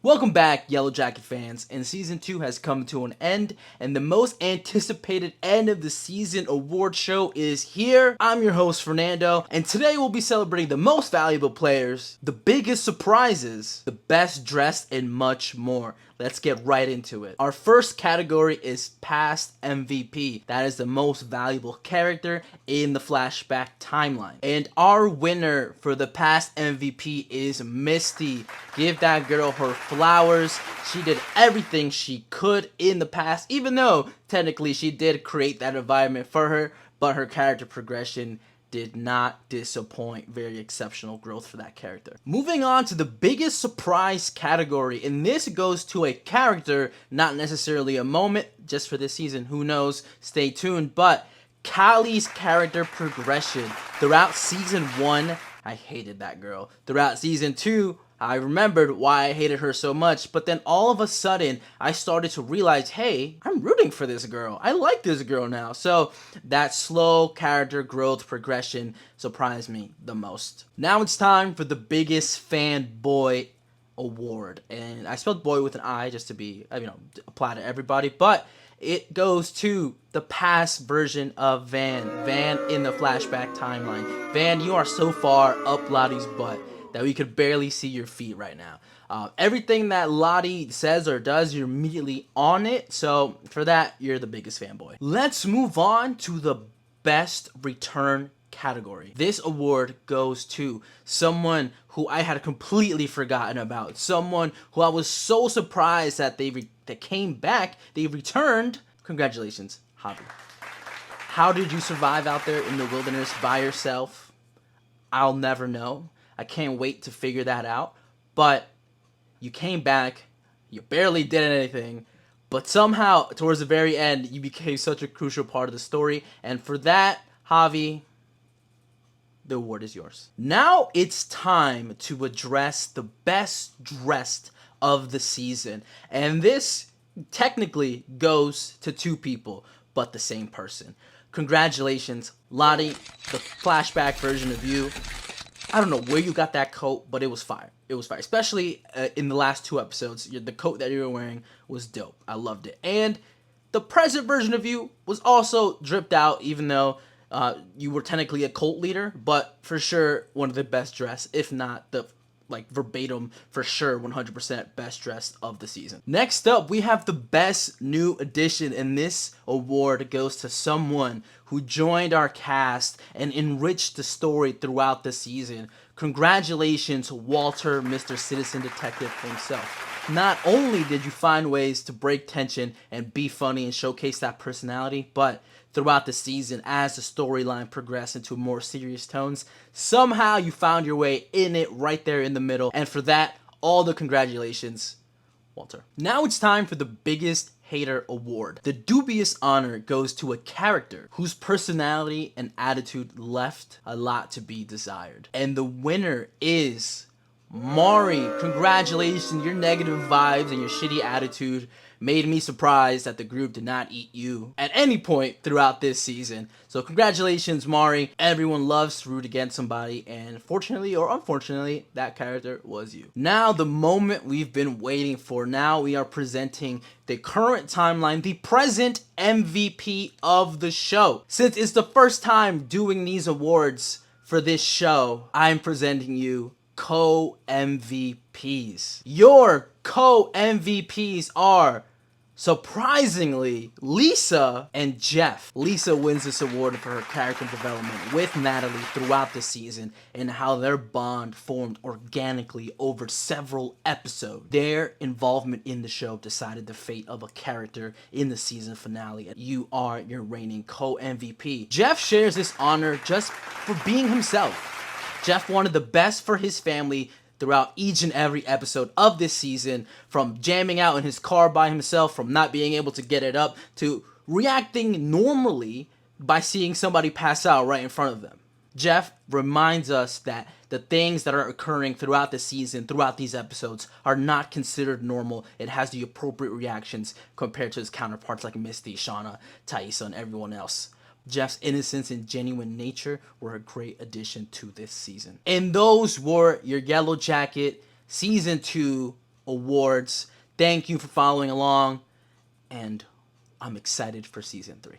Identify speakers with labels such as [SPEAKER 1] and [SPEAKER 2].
[SPEAKER 1] Welcome back, Yellowjacket fans, and Season 2 has come to an end, and the most anticipated end of the season award show is here. I'm your host, Fernando, and today we'll be celebrating the most valuable players, the biggest surprises, the best dressed, and much more. Let's get right into it. Our first category is Past MVP. That is the most valuable character in the flashback timeline. And our winner for the Past MVP is Misty. Give that girl her flowers. She did everything she could in the past, even though technically she did create that environment for her, but her character progression did not disappoint. Very exceptional growth for that character. Moving on to the biggest surprise category, and this goes to a character, not necessarily a moment, just for this season, who knows, stay tuned, but Callie's character progression. Throughout Season 1, I hated that girl. Throughout Season 2, I remembered why I hated her so much, but then all of a sudden, I started to realize, hey, I'm rooting for this girl. I like this girl now. So that slow character growth progression surprised me the most. Now it's time for the biggest fanboy award. And I spelled boy with an I just to be, apply to everybody, but it goes to the past version of Van. Van in the flashback timeline. Van, you are so far up Lottie's butt that we could barely see your feet right now. Everything that Lottie says or does, you're immediately on it. So for that, you're the biggest fanboy. Let's move on to the best return category. This award goes to someone who I had completely forgotten about. Someone who I was so surprised that they came back, they returned. Congratulations, Javi. How did you survive out there in the wilderness by yourself? I'll never know. I can't wait to figure that out. But you came back, you barely did anything, but somehow, towards the very end, you became such a crucial part of the story. And for that, Javi, the award is yours. Now it's time to address the best dressed of the season. And this technically goes to two people, but the same person. Congratulations, Lottie, the flashback version of you. I don't know where you got that coat, but it was fire. It was fire. Especially in the last two episodes. The coat that you were wearing was dope. I loved it. And the present version of you was also dripped out, even though you were technically a cult leader. But for sure, one of the best dressed, if not the verbatim, for sure, 100% best dressed of the season. Next up, we have the best new addition, and this award goes to someone who joined our cast and enriched the story throughout the season. Congratulations, Walter, Mr. Citizen Detective himself. Not only did you find ways to break tension and be funny and showcase that personality, but throughout the season, as the storyline progressed into more serious tones, somehow you found your way in it right there in the middle. And for that, all the congratulations, Walter. Now it's time for the biggest hater award. The dubious honor goes to a character whose personality and attitude left a lot to be desired. And the winner is Mari. Congratulations, your negative vibes and your shitty attitude made me surprised that the group did not eat you at any point throughout this season. So congratulations, Mari. Everyone loves to root against somebody, and fortunately or unfortunately, that character was you. Now, the moment we've been waiting for. Now we are presenting the current timeline, the present MVP of the show. Since it's the first time doing these awards for this show, I'm presenting you co-MVPs. Your co-MVPs are, surprisingly, Lisa and Jeff. Lisa wins this award for her character development with Natalie throughout the season and how their bond formed organically over several episodes. Their involvement in the show decided the fate of a character in the season finale. You are your reigning co-MVP. Jeff shares this honor just for being himself. Jeff wanted the best for his family throughout each and every episode of this season, from jamming out in his car by himself, from not being able to get it up, to reacting normally by seeing somebody pass out right in front of them. Jeff reminds us that the things that are occurring throughout the season, throughout these episodes, are not considered normal. It has the appropriate reactions compared to his counterparts like Misty, Shauna, Taissa, and everyone else. Jeff's innocence and genuine nature were a great addition to this season. And those were your Yellowjacket Season 2 awards. Thank you for following along, and I'm excited for season 3.